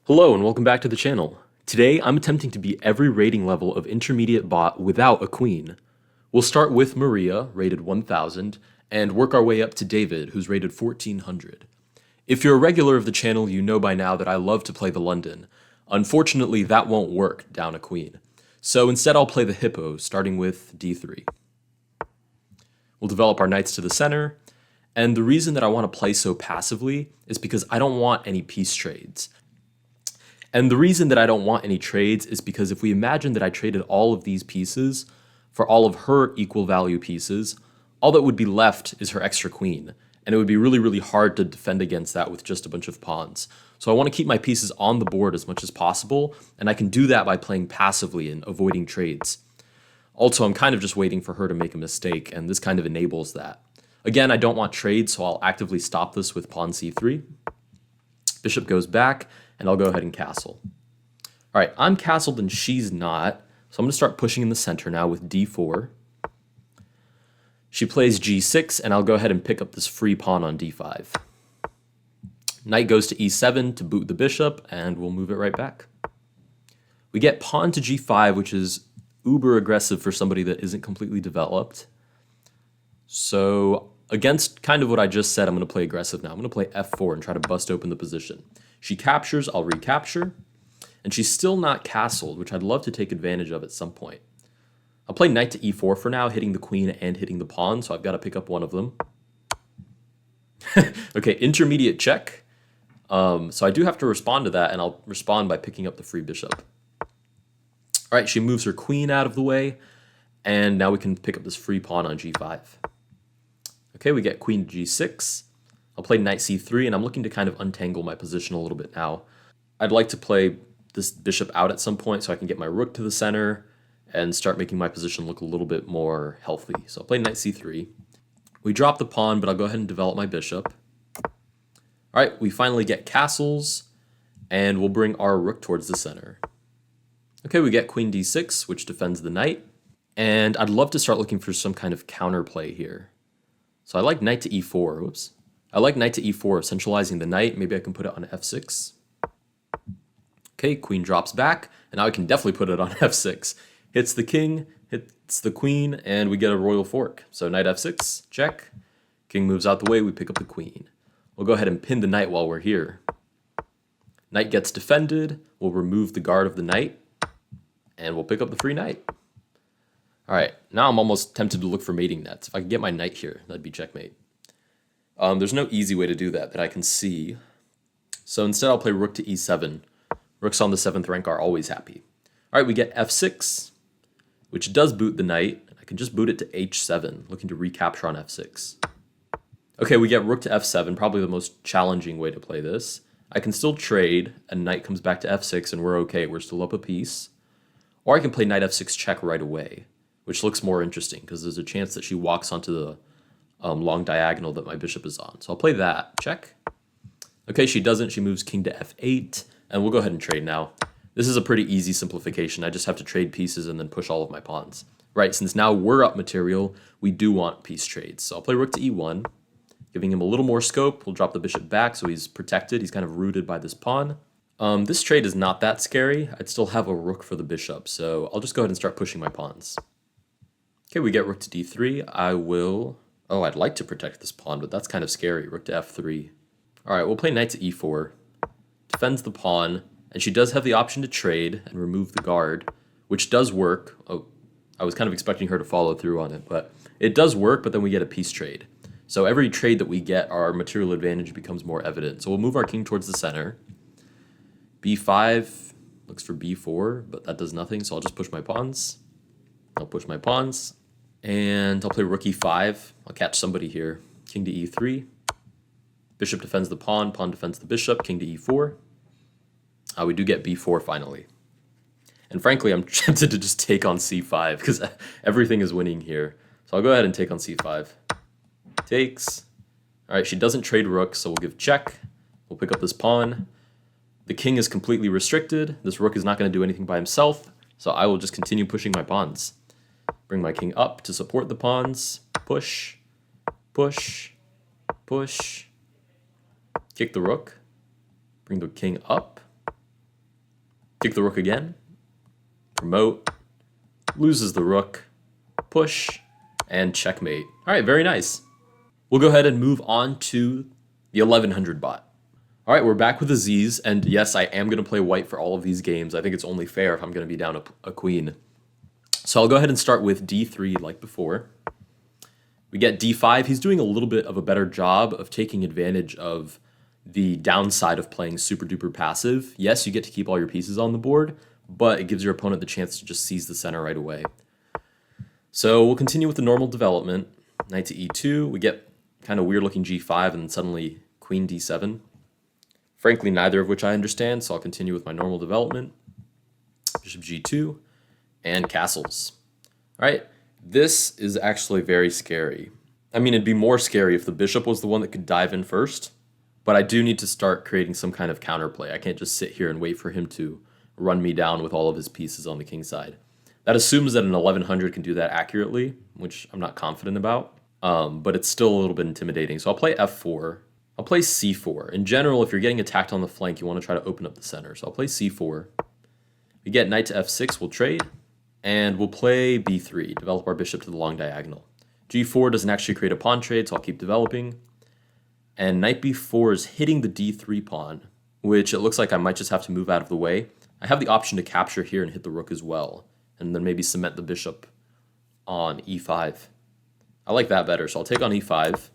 Hello and welcome back to the channel. Today I'm attempting to beat every rating level of intermediate bot without a queen. We'll start with Maria, rated 1000, and work our way up to David, who's rated 1400. If you're a regular of the channel, you know by now that I love to play the London. Unfortunately, that won't work down a queen. So instead I'll play the Hippo, starting with d3. We'll develop our knights to the center, and the reason that I want to play so passively is because I don't want any piece trades. And the reason that I don't want any trades is because if we imagine that I traded all of these pieces for all of her equal value pieces, all that would be left is her extra queen. And it would be really, really hard to defend against that with just a bunch of pawns. So I want to keep my pieces on the board as much as possible, and I can do that by playing passively and avoiding trades. Also, I'm kind of just waiting for her to make a mistake, and this kind of enables that. Again, I don't want trades, so I'll actively stop this with pawn c3. Bishop goes back, and I'll go ahead and castle. All right, I'm castled and she's not, so I'm going to start pushing in the center now with d4. She plays g6, and I'll go ahead and pick up this free pawn on d5. Knight goes to e7 to boot the bishop, and we'll move it right back. We get pawn to g5, which is uber aggressive for somebody that isn't completely developed. So against kind of what I just said, I'm going to play aggressive now. I'm going to play f4 and try to bust open the position. She captures, I'll recapture, and she's still not castled, which I'd love to take advantage of at some point. I'll play knight to e4 for now, hitting the queen and hitting the pawn, so I've got to pick up one of them. Okay, intermediate check. So I do have to respond to that, and I'll respond by picking up the free bishop. All right, she moves her queen out of the way, and now we can pick up this free pawn on g5. Okay, we get queen to g6. I'll play knight c3, and I'm looking to kind of untangle my position a little bit now. I'd like to play this bishop out at some point so I can get my rook to the center and start making my position look a little bit more healthy. So I'll play knight c3. We drop the pawn, but I'll go ahead and develop my bishop. All right, we finally get castles, and we'll bring our rook towards the center. Okay, we get queen d6, which defends the knight, and I'd love to start looking for some kind of counterplay here. So I like knight to e4. Whoops. I like knight to e4, centralizing the knight. Maybe I can put it on f6. Okay, queen drops back, and now I can definitely put it on f6. Hits the king, hits the queen, and we get a royal fork. So knight f6, check. King moves out the way, we pick up the queen. We'll go ahead and pin the knight while we're here. Knight gets defended, we'll remove the guard of the knight, and we'll pick up the free knight. All right, now I'm almost tempted to look for mating nets. If I could get my knight here, that'd be checkmate. There's no easy way to do that I can see. So instead I'll play rook to e7. Rooks on the 7th rank are always happy. All right, we get f6, which does boot the knight. I can just boot it to h7, looking to recapture on f6. Okay, we get rook to f7, probably the most challenging way to play this. I can still trade, and knight comes back to f6, and we're okay. We're still up a piece. Or I can play knight f6 check right away, which looks more interesting, because there's a chance that she walks onto the long diagonal that my bishop is on. So I'll play that. Check. Okay, she doesn't. She moves king to f8, and we'll go ahead and trade now. This is a pretty easy simplification. I just have to trade pieces and then push all of my pawns. Right, since now we're up material, we do want piece trades. So I'll play rook to e1, giving him a little more scope. We'll drop the bishop back so he's protected. He's kind of rooted by this pawn. This trade is not that scary. I'd still have a rook for the bishop, so I'll just go ahead and start pushing my pawns. Okay, we get rook to d3. Oh, I'd like to protect this pawn, but that's kind of scary. Rook to f3. All right, we'll play knight to e4. Defends the pawn, and she does have the option to trade and remove the guard, which does work. Oh, I was kind of expecting her to follow through on it, but it does work, but then we get a piece trade. So every trade that we get, our material advantage becomes more evident. So we'll move our king towards the center. b5 looks for b4, but that does nothing, so I'll just push my pawns. I'll push my pawns. And I'll play rook e5. I'll catch somebody here. King to e3. Bishop defends the pawn. Pawn defends the bishop. King to e4. We do get b4 finally. And frankly, I'm tempted to just take on c5 because everything is winning here. So I'll go ahead and take on c5. Takes. All right, she doesn't trade rook, so we'll give check. We'll pick up this pawn. The king is completely restricted. This rook is not going to do anything by himself, so I will just continue pushing my pawns. Bring my king up to support the pawns. Push, push, push. Kick the rook. Bring the king up. Kick the rook again. Promote. Loses the rook. Push. And checkmate. All right, very nice. We'll go ahead and move on to the 1100 bot. All right, we're back with Azeez, and yes, I am going to play white for all of these games. I think it's only fair if I'm going to be down a queen. So I'll go ahead and start with d3 like before. We get d5. He's doing a little bit of a better job of taking advantage of the downside of playing super duper passive. Yes, you get to keep all your pieces on the board, but it gives your opponent the chance to just seize the center right away. So we'll continue with the normal development. Knight to e2. We get kind of weird looking g5 and then suddenly queen d7. Frankly, neither of which I understand, so I'll continue with my normal development. Bishop g2 and castles. All right, this is actually very scary. I mean, it'd be more scary if the bishop was the one that could dive in first, but I do need to start creating some kind of counterplay. I can't just sit here and wait for him to run me down with all of his pieces on the king side. That assumes that an 1100 can do that accurately, which I'm not confident about, but it's still a little bit intimidating. So I'll play f4. I'll play c4. In general, if you're getting attacked on the flank, you want to try to open up the center. So I'll play c4. We get knight to f6, we'll trade. And we'll play b3, develop our bishop to the long diagonal. g4 doesn't actually create a pawn trade, so I'll keep developing. And knight b4 is hitting the d3 pawn, which it looks like I might just have to move out of the way. I have the option to capture here and hit the rook as well, and then maybe cement the bishop on e5. I like that better, so I'll take on e5.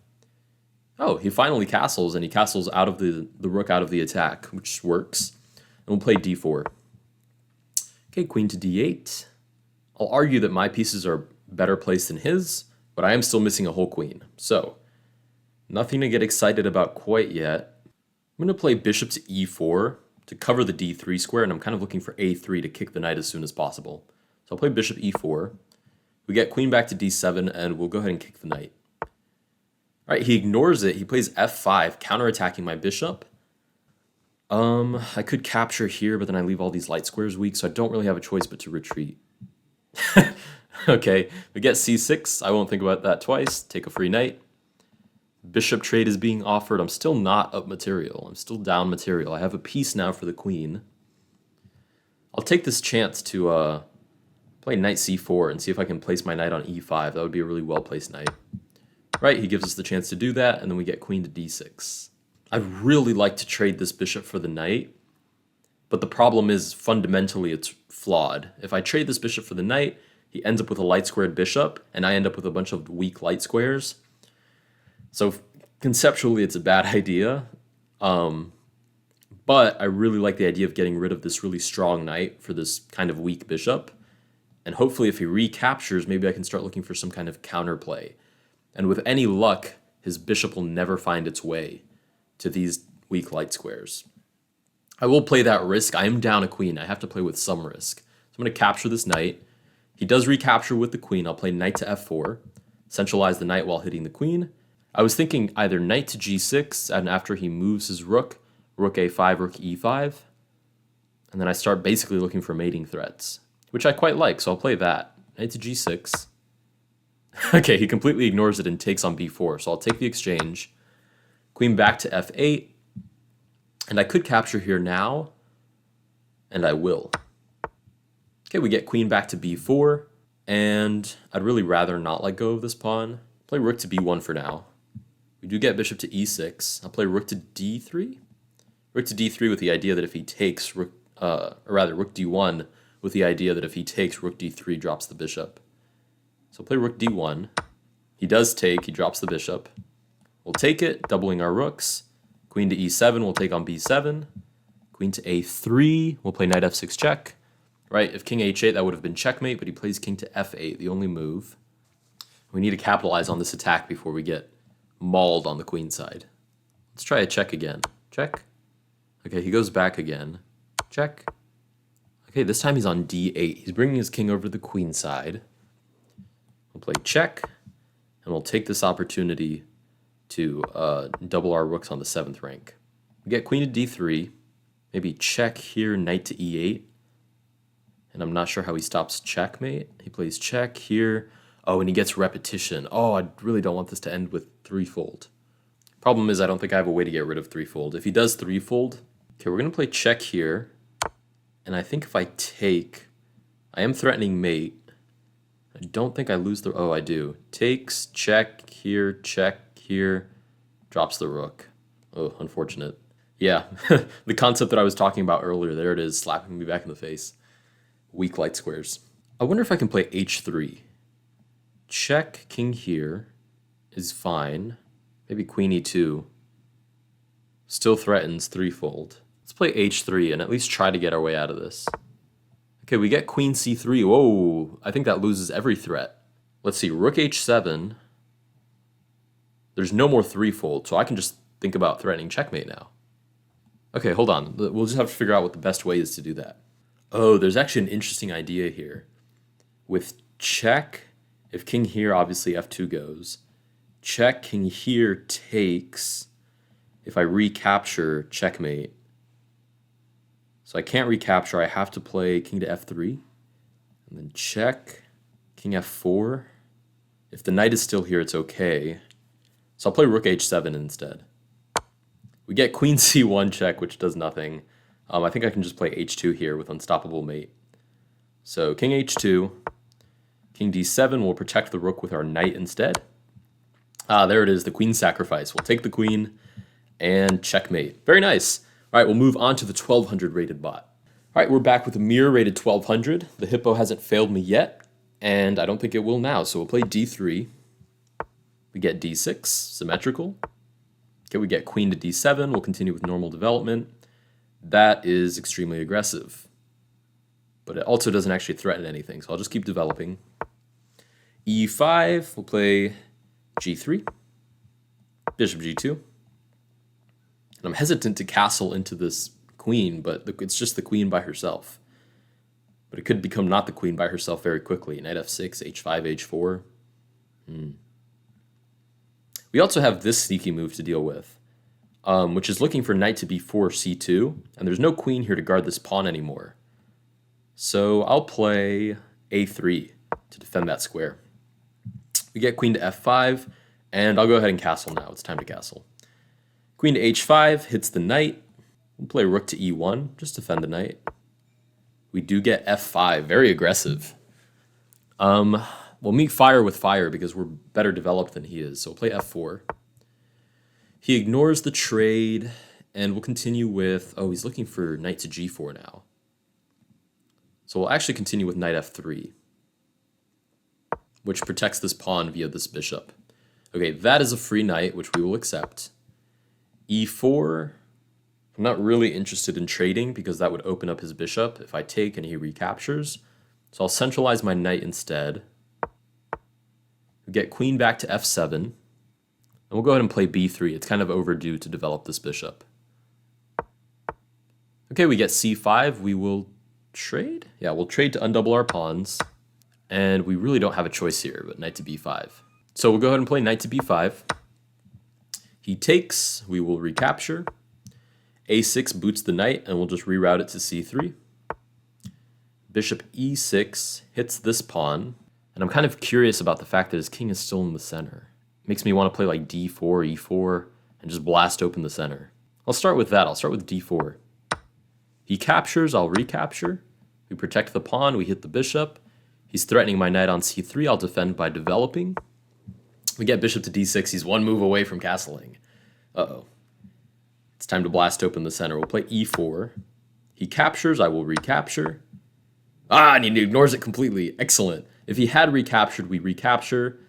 Oh, he finally castles, and he castles out of the rook out of the attack, which works. And we'll play d4. Okay, queen to d8. I'll argue that my pieces are better placed than his, but I am still missing a whole queen. So, nothing to get excited about quite yet. I'm going to play bishop to e4 to cover the d3 square, and I'm kind of looking for a3 to kick the knight as soon as possible. So I'll play bishop e4. We get queen back to d7, and we'll go ahead and kick the knight. All right, he ignores it. He plays f5, counterattacking my bishop. I could capture here, but then I leave all these light squares weak, so I don't really have a choice but to retreat. Okay, we get c6. I won't think about that twice. Take a free knight. Bishop trade is being offered. I'm still not up material. I'm still down material. I have a piece now for the queen. I'll take this chance to play knight c4 and see if I can place my knight on e5. That would be a really well-placed knight. Right, he gives us the chance to do that, and then we get queen to d6. I'd really like to trade this bishop for the knight, but the problem is fundamentally it's flawed. If I trade this bishop for the knight, he ends up with a light squared bishop, and I end up with a bunch of weak light squares. So conceptually, it's a bad idea, but I really like the idea of getting rid of this really strong knight for this kind of weak bishop, and hopefully if he recaptures, maybe I can start looking for some kind of counterplay. And with any luck, his bishop will never find its way to these weak light squares. I will play that risk. I am down a queen. I have to play with some risk. So I'm going to capture this knight. He does recapture with the queen. I'll play knight to f4, centralize the knight while hitting the queen. I was thinking either knight to g6, and after he moves his rook, rook a5, rook e5. And then I start basically looking for mating threats, which I quite like, so I'll play that. Knight to g6. Okay, he completely ignores it and takes on b4, so I'll take the exchange. Queen back to f8. And I could capture here now, and I will. Okay, we get queen back to b4, and I'd really rather not let go of this pawn. Play rook to b1 for now. We do get bishop to e6. I'll play rook to d3. Rook to d3 with the idea that if he takes, rook d1 with the idea that if he takes, rook d3 drops the bishop. So play rook d1. He does take, he drops the bishop. We'll take it, doubling our rooks. Queen to e7, we'll take on b7. Queen to a3, we'll play knight f6 check. Right, if king h8, that would have been checkmate, but he plays king to f8, the only move. We need to capitalize on this attack before we get mauled on the queen side. Let's try a check again. Check. Okay, he goes back again. Check. Okay, this time he's on d8. He's bringing his king over to the queen side. We'll play check, and we'll take this opportunity to double our rooks on the 7th rank. We get queen to d3, maybe check here, knight to e8, and I'm not sure how he stops checkmate. He plays check here. Oh, and he gets repetition. Oh, I really don't want this to end with threefold. Problem is I don't think I have a way to get rid of threefold. If he does threefold, okay, we're going to play check here. And I think if I take, I am threatening mate. I don't think I lose the, oh, I do. Takes, check here, drops the rook. Oh, unfortunate. Yeah, the concept that I was talking about earlier, there it is, slapping me back in the face. Weak light squares. I wonder if I can play h3. Check, king here is fine. Maybe queen e2. Still threatens threefold. Let's play h3 and at least try to get our way out of this. Okay, we get queen c3. Whoa, I think that loses every threat. Let's see, rook h7. There's no more threefold, so I can just think about threatening checkmate now. Okay, hold on. We'll just have to figure out what the best way is to do that. Oh, there's actually an interesting idea here. With check, if king here, obviously f2 goes. Check, king here takes. If I recapture, checkmate. So I can't recapture, I have to play king to f3. And then check, king f4. If the knight is still here, it's okay. So I'll play rook h7 instead. We get queen c1 check, which does nothing. I think I can just play h2 here with unstoppable mate. So king h2, king d7 will protect the rook with our knight instead. There it is, the queen sacrifice. We'll take the queen and checkmate. Very nice. All right, we'll move on to the 1200 rated bot. All right, we're back with Emir rated 1200. The hippo hasn't failed me yet, and I don't think it will now. So we'll play d3. We get d6, symmetrical. Okay, we get queen to d7. We'll continue with normal development. That is extremely aggressive. But it also doesn't actually threaten anything, so I'll just keep developing. e5, we'll play g3. Bishop g2. And I'm hesitant to castle into this queen, but it's just the queen by herself. But it could become not the queen by herself very quickly. Knight f6, h5, h4. We also have this sneaky move to deal with, which is looking for knight to b4, c2, and there's no queen here to guard this pawn anymore. So I'll play a3 to defend that square. We get queen to f5, and I'll go ahead and castle now. It's time to castle. Queen to h5 hits the knight. We'll play rook to e1, just defend the knight. We do get f5, very aggressive. We'll meet fire with fire because we're better developed than he is. So we'll play f4. He ignores the trade, and we'll continue with, oh, he's looking for knight to g4 now. So we'll actually continue with knight f3, which protects this pawn via this bishop. Okay, that is a free knight, which we will accept. e4, I'm not really interested in trading because that would open up his bishop if I take and he recaptures. So I'll centralize my knight instead. We get queen back to f7. And we'll go ahead and play b3. It's kind of overdue to develop this bishop. Okay, we get c5. We will trade? Yeah, we'll trade to undouble our pawns. And we really don't have a choice here, but knight to b5. So we'll go ahead and play knight to b5. He takes. We will recapture. a6 boots the knight, and we'll just reroute it to c3. Bishop e6 hits this pawn. And I'm kind of curious about the fact that his king is still in the center. It makes me want to play like d4, e4, and just blast open the center. I'll start with that. I'll start with d4. He captures, I'll recapture. We protect the pawn, we hit the bishop. He's threatening my knight on c3. I'll defend by developing. We get bishop to d6. He's one move away from castling. Uh-oh. It's time to blast open the center. We'll play e4. He captures, I will recapture. And he ignores it completely. Excellent. If he had recaptured, we recapture.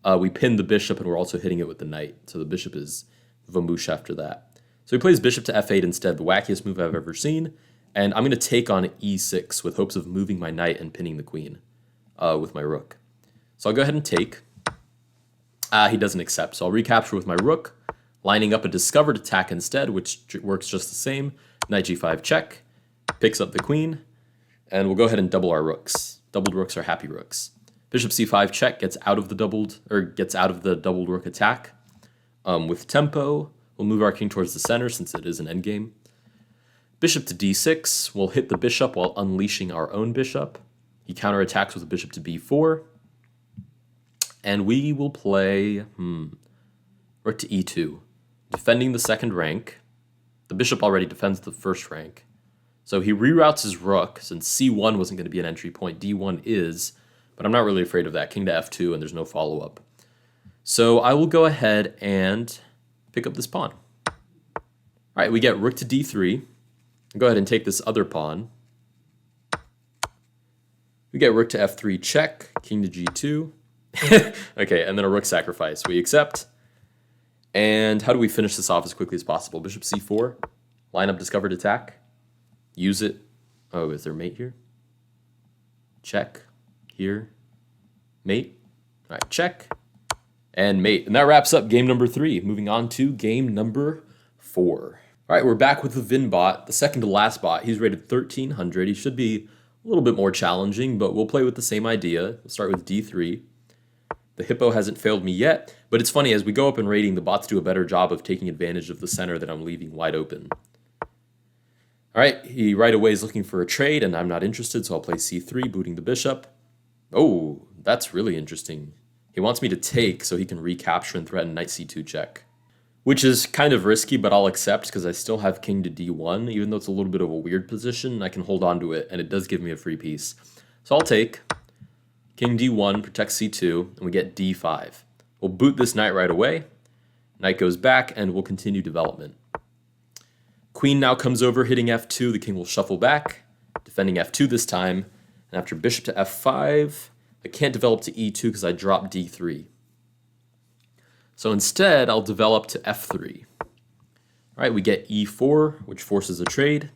We pin the bishop, and we're also hitting it with the knight. So the bishop is vamoosh after that. So he plays bishop to f8 instead, the wackiest move I've ever seen. And I'm going to take on e6 with hopes of moving my knight and pinning the queen with my rook. So I'll go ahead and take. He doesn't accept, so I'll recapture with my rook, lining up a discovered attack instead, which works just the same. Knight g5 check, picks up the queen, and we'll go ahead and double our rooks. Doubled rooks are happy rooks. Bishop c5 check gets out of the doubled rook attack. With tempo, we'll move our king towards the center since it is an endgame. Bishop to d6 will hit the bishop while unleashing our own bishop. He counterattacks with a bishop to b4. And we will play rook to e2, defending the second rank. The bishop already defends the first rank. So he reroutes his rook, since c1 wasn't going to be an entry point, d1 is, but I'm not really afraid of that. King to f2, and there's no follow-up. So I will go ahead and pick up this pawn. All right, we get rook to d3. I'll go ahead and take this other pawn. We get rook to f3 check, king to g2. Okay, and then a rook sacrifice. We accept. And how do we finish this off as quickly as possible? Bishop c4, lineup discovered attack. Use it. Oh, is there mate here? Check. Here. Mate. All right, check. And mate. And that wraps up game number 3. Moving on to game number 4. All right, we're back with the Vinh bot, the second to last bot. He's rated 1300. He should be a little bit more challenging, but we'll play with the same idea. We'll start with d3. The hippo hasn't failed me yet, but it's funny, as we go up in rating, the bots do a better job of taking advantage of the center that I'm leaving wide open. All right, he right away is looking for a trade, and I'm not interested, so I'll play c3, booting the bishop. Oh, that's really interesting. He wants me to take so he can recapture and threaten knight c2 check, which is kind of risky, but I'll accept because I still have king to d1. Even though it's a little bit of a weird position, I can hold on to it, and it does give me a free piece. So I'll take. King d1 protects c2, and we get d5. We'll boot this knight right away. Knight goes back, and we'll continue development. Queen now comes over, hitting f2. The king will shuffle back, defending f2 this time. And after bishop to f5, I can't develop to e2 because I dropped d3. So instead, I'll develop to f3. All right, we get e4, which forces a trade.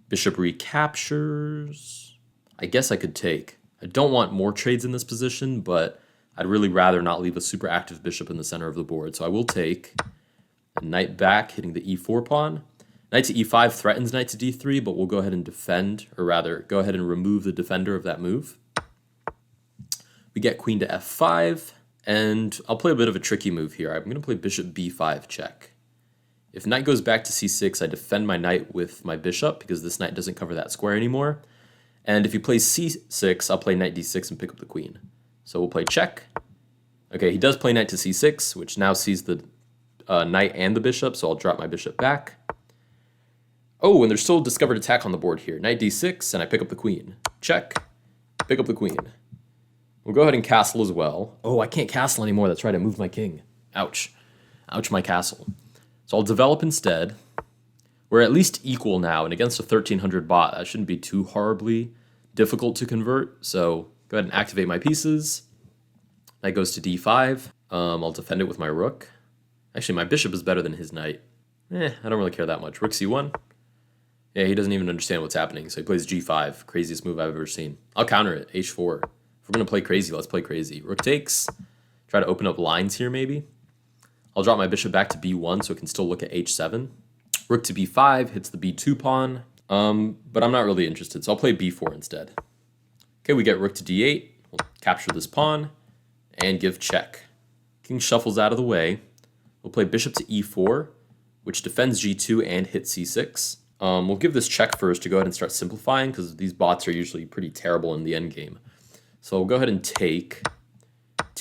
Bishop recaptures. I guess I could take. I don't want more trades in this position, but I'd really rather not leave a super active bishop in the center of the board. So I will take a knight back, hitting the e4 pawn. Knight to e5 threatens knight to d3, but we'll go ahead and defend, or rather, go ahead and remove the defender of that move. We get queen to f5, and I'll play a bit of a tricky move here. I'm going to play bishop b5 check. If knight goes back to c6, I defend my knight with my bishop, because this knight doesn't cover that square anymore. And if he plays c6, I'll play knight d6 and pick up the queen. So we'll play check. Okay, he does play knight to c6, which now sees the knight and the bishop, so I'll drop my bishop back. Oh, and there's still a discovered attack on the board here. Knight d6, and I pick up the queen. Check. Pick up the queen. We'll go ahead and castle as well. Oh, I can't castle anymore. That's right, I moved my king. Ouch. Ouch, my castle. So I'll develop instead. We're at least equal now, and against a 1300 bot, that shouldn't be too horribly difficult to convert. So go ahead and activate my pieces. Knight goes to d5. I'll defend it with my rook. Actually, my bishop is better than his knight. I don't really care that much. Rook c1. Yeah, he doesn't even understand what's happening, so he plays g5. Craziest move I've ever seen. I'll counter it, h4. If we're going to play crazy, let's play crazy. Rook takes. Try to open up lines here, maybe. I'll drop my bishop back to b1 so it can still look at h7. Rook to b5 hits the b2 pawn, but I'm not really interested, so I'll play b4 instead. Okay, we get rook to d8. We'll capture this pawn and give check. King shuffles out of the way. We'll play bishop to e4, which defends g2 and hits c6. We'll give this check first to go ahead and start simplifying, because these bots are usually pretty terrible in the endgame. So we'll go ahead and take,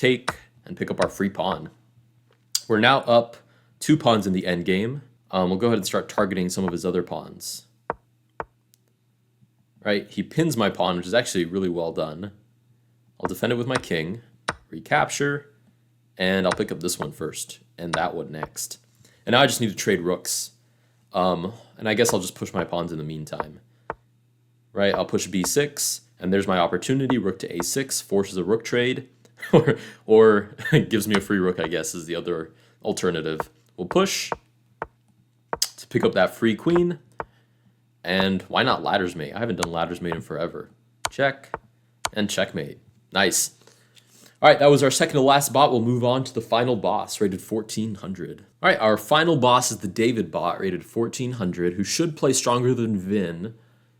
and pick up our free pawn. We're now up 2 pawns in the endgame. We'll go ahead and start targeting some of his other pawns. Right, he pins my pawn, which is actually really well done. I'll defend it with my king, recapture, and I'll pick up this one first, and that one next. And now I just need to trade rooks. And I guess I'll just push my pawns in the meantime. Right, I'll push b6, and there's my opportunity. Rook to a6 forces a rook trade, or gives me a free rook, I guess, is the other alternative. We'll push to pick up that free queen, and why not ladders mate? I haven't done ladders mate in forever. Check, and checkmate. Nice. All right, that was our second to last bot. We'll move on to the final boss, rated 1400. All right, our final boss is the David bot, rated 1400, who should play stronger than Vinh,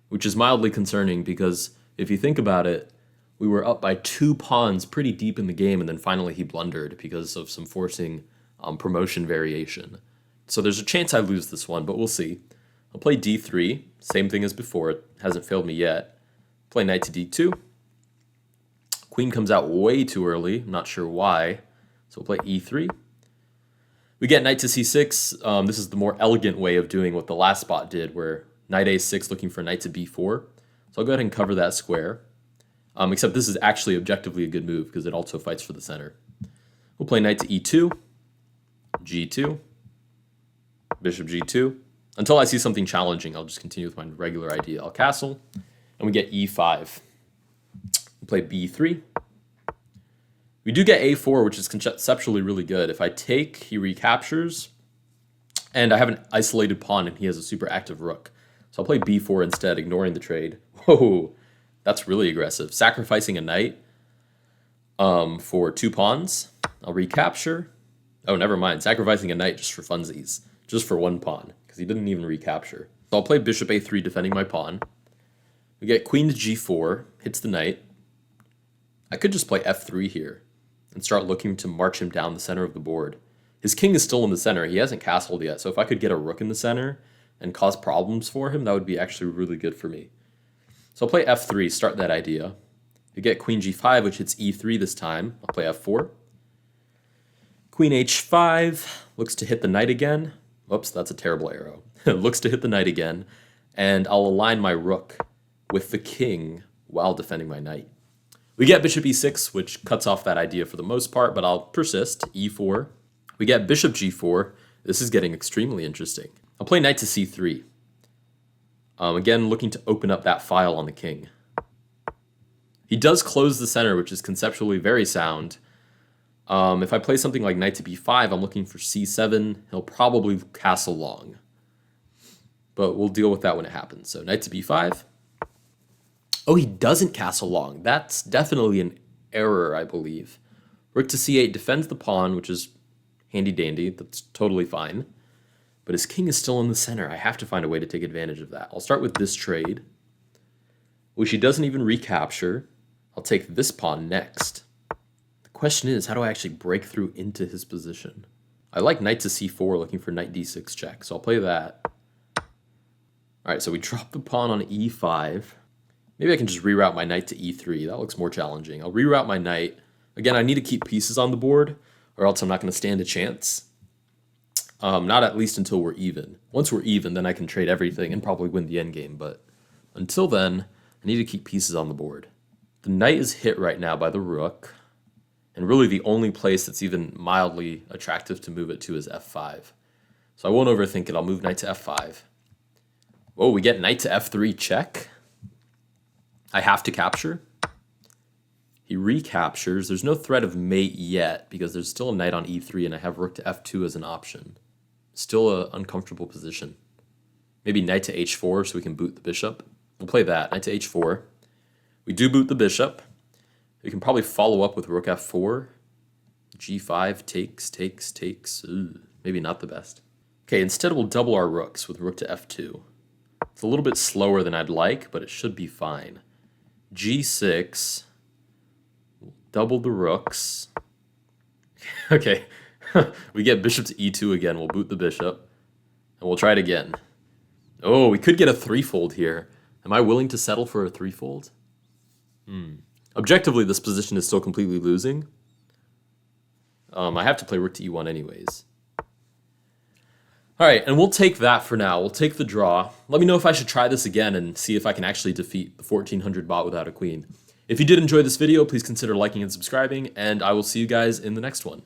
which is mildly concerning because if you think about it, we were up by 2 pawns pretty deep in the game, and then finally he blundered because of some forcing promotion variation. So there's a chance I lose this one, but we'll see. I'll play d3, same thing as before. It hasn't failed me yet. Play knight to d2. Queen comes out way too early. I'm not sure why. So we'll play e3. We get knight to c6. This is the more elegant way of doing what the last spot did, where Knight a6 looking for knight to b4. So I'll go ahead and cover that square. Except this is actually objectively a good move because it also fights for the center. We'll play knight to e2, g2, bishop g2. Until I see something challenging, I'll just continue with my regular idea. I'll castle, and we get e5. We'll play b3. We do get a4, which is conceptually really good. If I take, he recaptures, and I have an isolated pawn, and he has a super active rook. So I'll play b4 instead, ignoring the trade. Whoa, that's really aggressive. Sacrificing a knight for 2 pawns. I'll recapture. Oh, never mind. Sacrificing a knight just for funsies. Just for 1 pawn, because he didn't even recapture. So I'll play bishop a3, defending my pawn. We get queen to g4, hits the knight. I could just play f3 here and start looking to march him down the center of the board. His king is still in the center. He hasn't castled yet, so if I could get a rook in the center and cause problems for him, that would be actually really good for me. So I'll play f3, start that idea. We get queen g5, which hits e3 this time. I'll play f4. Queen h5, looks to hit the knight again. Whoops, that's a terrible arrow. Looks to hit the knight again, and I'll align my rook with the king while defending my knight. We get bishop e6, which cuts off that idea for the most part, but I'll persist. e4. We get bishop g4. This is getting extremely interesting. I'll play knight to c3. Again, looking to open up that file on the king. He does close the center, which is conceptually very sound. If I play something like knight to b5, I'm looking for c7. He'll probably castle long. But we'll deal with that when it happens. So knight to b5. Oh, he doesn't castle long. That's definitely an error, I believe. Rook to c8 defends the pawn, which is handy-dandy. That's totally fine. But his king is still in the center. I have to find a way to take advantage of that. I'll start with this trade, which he doesn't even recapture. I'll take this pawn next. The question is, how do I actually break through into his position? I like knight to c4, looking for knight d6 check, so I'll play that. All right, so we drop the pawn on e5. Maybe I can just reroute my knight to e3. That looks more challenging. I'll reroute my knight. Again, I need to keep pieces on the board, or else I'm not going to stand a chance. Not at least until we're even. Once we're even, then I can trade everything and probably win the endgame, but until then, I need to keep pieces on the board. The knight is hit right now by the rook, and really the only place that's even mildly attractive to move it to is f5. So I won't overthink it. I'll move knight to f5. Whoa, we get knight to f3 check. I have to capture. He recaptures. There's no threat of mate yet because there's still a knight on e3 and I have rook to f2 as an option. Still an uncomfortable position. Maybe knight to h4 so we can boot the bishop. We'll play that. Knight to h4. We do boot the bishop. We can probably follow up with rook f4. g5 takes. Ooh, maybe not the best. Okay, instead we'll double our rooks with rook to f2. It's a little bit slower than I'd like, but it should be fine. g6. Double the rooks. Okay. We get bishop to e2 again. We'll boot the bishop. And we'll try it again. Oh, we could get a threefold here. Am I willing to settle for a threefold? Objectively, this position is still completely losing. I have to play rook to e1 anyways. All right, and we'll take that for now. We'll take the draw. Let me know if I should try this again and see if I can actually defeat the 1400 bot without a queen. If you did enjoy this video, please consider liking and subscribing, and I will see you guys in the next one.